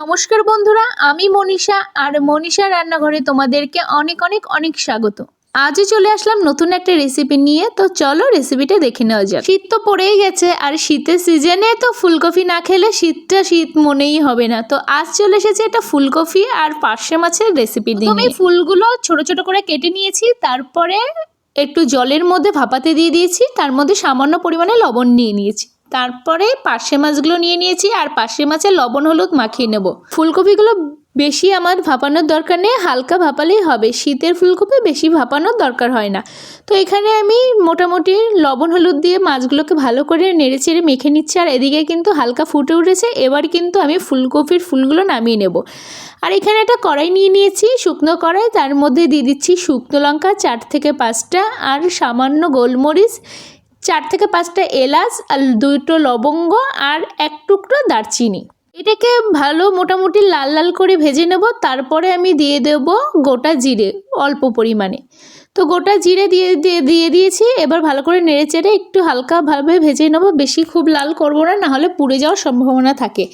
নমস্কার বন্ধুরা, আমি মনীষা আর মনীষা রান্নাঘরে তোমাদেরকে অনেক অনেক অনেক স্বাগত। আজও চলে আসলাম নতুন একটা রেসিপি নিয়ে। তো চলো রেসিপিটা দেখে নেওয়া যাক। শীত তো পড়েই গেছে আর শীতের সিজনে তো ফুলকপি না খেলে শীতটা শীত মনেই হবে না। তো আজ চলে এসেছে এটা ফুলকপি আর পার্শে মাছের রেসিপি দিয়ে। আমি ফুলগুলো ছোট ছোট করে কেটে নিয়েছি, তারপরে একটু জলের মধ্যে ভাপাতে দিয়ে দিয়েছি, তার মধ্যে সামান্য পরিমাণে লবণ নিয়ে নিয়েছি, তারপরে পার্শে মাছগুলো নিয়ে নিয়েছি আর পার্শে মাছের লবণ হলুদ মাখিয়ে নেব। ফুলকপিগুলো বেশি আমার ভাপানোর দরকার নেই, হালকা ভাপালেই হবে। শীতের ফুলকপি বেশি ভাপানোর দরকার হয় না। তো এখানে আমি মোটামুটি লবণ হলুদ দিয়ে মাছগুলোকে ভালো করে নেড়ে চেড়ে মেখে নিচ্ছি। আর এদিকে কিন্তু হালকা ফুটে উঠেছে। এবার কিন্তু আমি ফুলকপির ফুলগুলো নামিয়ে নেব। আর এখানে একটা কড়াই নিয়ে নিয়েছি, শুকনো কড়াই, তার মধ্যে দিয়ে দিচ্ছি শুকনো লঙ্কা 4 থেকে 5টা আর সামান্য গোলমরিচ, 4 থেকে 5টা এলাচ আর 2টো লবঙ্গ আর 1 টুকরো দারচিনি। এটাকে ভালো মোটামুটি লাল লাল করে ভেজে নেব। তারপরে আমি দিয়ে দেব গোটা জিরে অল্প পরিমাণে। তো গোটা জিরে দিয়ে দিয়েছি। এবার ভালো করে নেড়ে চেড়ে একটু হালকাভাবে ভেজে নেব, বেশি খুব লাল করবো না, নাহলে পুড়ে যাওয়ার সম্ভাবনা থাকে।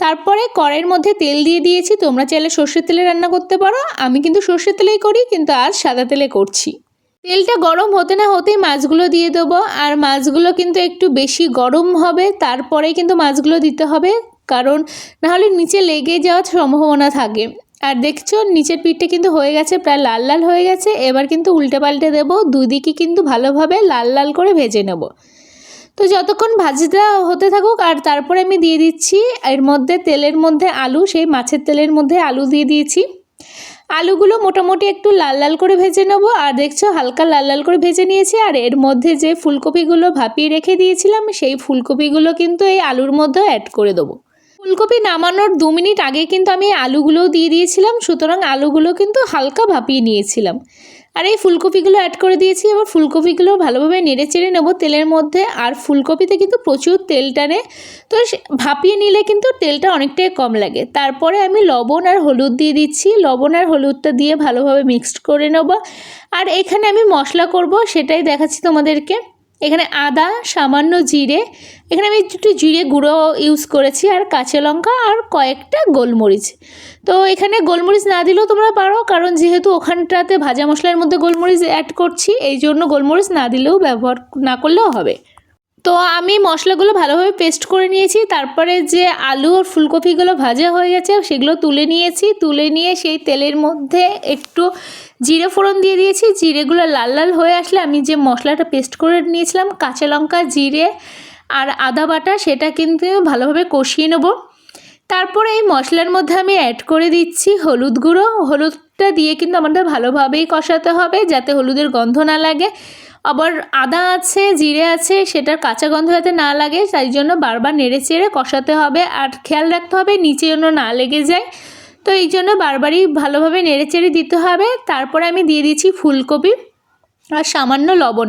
তারপরে কড়াইয়ের মধ্যে তেল দিয়ে দিয়েছি। তোমরা চাইলে সর্ষের তেলে রান্না করতে পারো, আমি কিন্তু সর্ষের তেলেই করি, কিন্তু আজ সাদা তেলে করছি। তেলটা গরম হতে না হতেই মাছগুলো দিয়ে দেবো। আর মাছগুলো কিন্তু একটু বেশি গরম হবে, তারপরে কিন্তু মাছগুলো দিতে হবে, কারণ নাহলে নিচে লেগে যাওয়ার সম্ভাবনা থাকে। আর দেখছো নিচের পিঠটা কিন্তু হয়ে গেছে, প্রায় লাল লাল হয়ে গেছে। এবার কিন্তু উল্টে পাল্টে দেবো, দুদিকে কিন্তু ভালোভাবে লাল লাল করে ভেজে নেব। তো যতক্ষণ ভাজিটা হতে থাকুক। আর তারপরে আমি দিয়ে দিচ্ছি এর মধ্যে তেলের মধ্যে আলু, সেই মাছের তেলের মধ্যে আলু দিয়ে দিয়েছি। আলুগুলো মোটামুটি একটু লাল লাল করে ভেজে নেব। আর দেখছো হালকা লাল লাল করে ভেজে নিয়েছি। আর এর মধ্যে যে ফুলকপিগুলো ভাপিয়ে রেখে দিয়েছিলাম, সেই ফুলকপিগুলো কিন্তু এই আলুর মধ্যে অ্যাড করে দেবো। ফুলকপি নামানোর 2 মিনিট আগে কিন্তু আমি আলুগুলোও দিয়ে দিয়েছিলাম, সুতরাং আলুগুলো কিন্তু হালকা ভাপিয়ে নিয়েছিলাম। আর এই ফুলকপিগুলো অ্যাড করে দিয়েছি। এবার ফুলকপিগুলো ভালোভাবে নেড়ে চেড়ে নেবো তেলের মধ্যে। আর ফুলকপিতে কিন্তু প্রচুর তেল টানে, তো ভাপিয়ে নিলে কিন্তু তেলটা অনেকটাই কম লাগে। তারপরে আমি লবণ আর হলুদ দিয়ে দিচ্ছি। লবণ আর হলুদটা দিয়ে ভালোভাবে মিক্সড করে নেব। আর এখানে আমি মশলা করব, সেটাই দেখাচ্ছি তোমাদেরকে। এখানে আদা, সামান্য জিরে, এখানে আমি একটু জিরে গুঁড়ো ইউজ করেছি, আর কাঁচা লঙ্কা আর কয়েকটা গোলমরিচ। তো এখানে গোলমরিচ না দিলেও তোমরা পারো, কারণ যেহেতু ওখানটাতে ভাজা মশলার মধ্যে গোলমরিচ অ্যাড করছি, এই জন্য গোলমরিচ না দিলেও ব্যবহার না করলেও হবে। তো আমি মশলাগুলো ভালোভাবে পেস্ট করে নিয়েছি। তারপরে যে আলু আর ফুলকপিগুলো ভাজা হয়ে গেছে সেগুলো তুলে নিয়েছি। তুলে নিয়ে সেই তেলের মধ্যে একটু জিরে ফোড়ন দিয়ে দিয়েছি। জিরেগুলো লাল লাল হয়ে আসলে আমি যে মশলাটা পেস্ট করে নিয়েছিলাম, কাঁচা লঙ্কা, জিরে আর আদা বাটা, সেটা কিন্তু ভালোভাবে কষিয়ে নেব। তারপরে এই মশলার মধ্যে আমি অ্যাড করে দিচ্ছি হলুদ গুঁড়ো। হলুদটা দিয়ে কিন্তু আমাদের ভালোভাবেই কষাতে হবে, যাতে হলুদের গন্ধ না লাগে। আবার আদা আছে, জিরে আছে, সেটার কাঁচা গন্ধ যাতে না লাগে, তাই জন্য বারবার নেড়ে চেড়ে কষাতে হবে। আর খেয়াল রাখতে হবে নিচে যেন না লেগে যায়, তো এই জন্য বারবারই ভালোভাবে নেড়ে চেড়ে দিতে হবে। তারপরে আমি দিয়ে দিচ্ছি ফুলকপি আর সামান্য লবণ।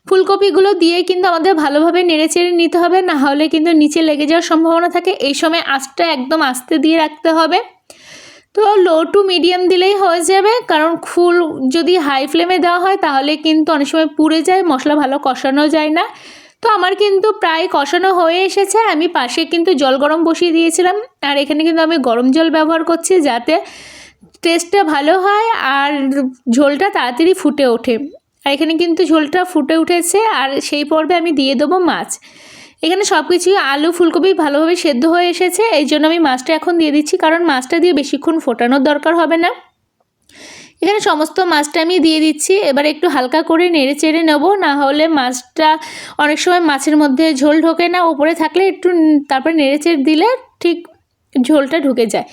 ফুলকপিগুলো দিয়ে কিন্তু আমাদের ভালোভাবে নেড়ে চেড়ে নিতে হবে, না হলে কিন্তু নিচে লেগে যাওয়ার সম্ভাবনা থাকে। এই সময় আঁচটা একদম আস্তে দিয়ে রাখতে হবে। তো লো টু মিডিয়াম দিলেই হয়ে যাবে, কারণ ফুল যদি হাই ফ্লেমে দেওয়া হয় তাহলে কিন্তু অনেক সময় পুড়ে যায়, মশলা ভালো কষানো যায় না। তো আমার কিন্তু প্রায় কষানো হয়ে এসেছে। আমি পাশে কিন্তু জল গরম বসিয়ে দিয়েছিলাম, আর এখানে কিন্তু আমি গরম জল ব্যবহার করছি, যাতে টেস্টটা ভালো হয় আর ঝোলটা তাড়াতাড়ি ফুটে ওঠে। আর এখানে কিন্তু ঝোলটা ফুটে উঠেছে। আর সেই পর্বে আমি দিয়ে দেবো মাছ। এখানে সব কিছুই আলু ফুলকপি ভালোভাবে সেদ্ধ হয়ে এসেছে, এই জন্য আমি মাছটা এখন দিয়ে দিচ্ছি, কারণ মাছটা দিয়ে বেশিক্ষণ ফোটানোর দরকার হবে না। এখানে সমস্ত মাছটা আমি দিয়ে দিচ্ছি। এবার একটু হালকা করে নেড়ে চেড়ে নেব, না হলে মাছটা অনেক সময় মাছের মধ্যে ঝোল ঢোকে না, উপরে থাকলে একটু তারপরে নেড়ে চেড়ে দিলে ঠিক ঝোলটা ঢুকে যায়।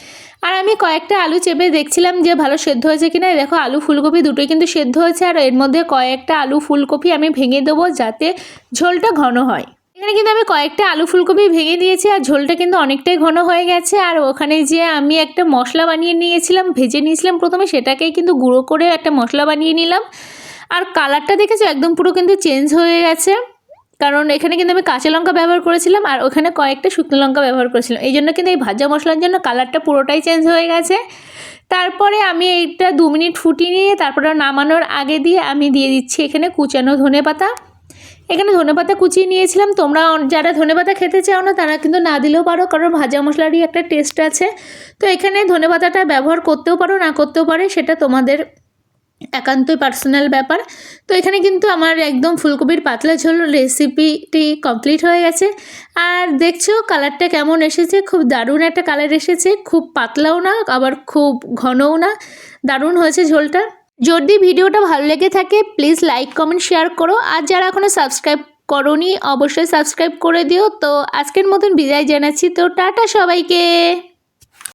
আর আমি কয়েকটা আলু চেপে দেখছিলাম যে ভালো সেদ্ধ হয়েছে কিনা। দেখো আলু ফুলকপি দুটোই কিন্তু সেদ্ধ হয়েছে। আর এর মধ্যে কয়েকটা আলু ফুলকপি আমি ভেঙে দেবো, যাতে ঝোলটা ঘন হয়। এখানে কিন্তু আমি কয়েকটা আলু ফুলকপি ভেঙে দিয়েছি, আর ঝোলটা কিন্তু অনেকটাই ঘন হয়ে গেছে। আর ওখানে যে আমি একটা মশলা বানিয়ে নিয়েছিলাম, ভেজে নিয়েছিলাম প্রথমে, সেটাকেই কিন্তু গুঁড়ো করে একটা মশলা বানিয়ে নিলাম। আর কালারটা দেখেছো একদম পুরো কিন্তু চেঞ্জ হয়ে গেছে, কারণ এখানে কিন্তু আমি কাঁচা লঙ্কা ব্যবহার করেছিলাম আর ওখানে কয়েকটা শুকনো লঙ্কা ব্যবহার করেছিলাম, এই জন্য কিন্তু এই ভাজা মশলার জন্য কালারটা পুরোটাই চেঞ্জ হয়ে গেছে। তারপরে আমি এইটা 2 মিনিট ফুটিয়ে নিয়ে তারপরে নামানোর আগে দিয়ে আমি দিয়ে দিচ্ছি এখানে কুচানো ধনেপাতা। এখানে ধনেপাতা কুচিয়ে নিয়েছিলাম। তোমরা যারা ধনেপাতা খেতে চাও না তারা কিন্তু না দিলেও পারো, কারণ ভাজা মশলারই একটা টেস্ট আছে। তো এখানে ধনেপাতাটা ব্যবহার করতেও পারো, না করতেও পারে, সেটা তোমাদের একান্তই পার্সোনাল ব্যাপার। তো এখানে কিন্তু আমার একদম ফুলকপির পাতলা ঝোল রেসিপিটি কমপ্লিট হয়ে গেছে। আর দেখছো কালারটা কেমন এসেছে, খুব দারুণ একটা কালার এসেছে, খুব পাতলাও না আবার খুব ঘনও না, দারুণ হয়েছে ঝোলটা। যদি ভিডিওটা ভালো লেগে থাকে প্লিজ লাইক কমেন্ট শেয়ার করো, আর যারা এখনও সাবস্ক্রাইব করোনি অবশ্যই সাবস্ক্রাইব করে দিও। তো আজকের মতন বিদায় জানাচ্ছি, তো টাটা সবাইকে।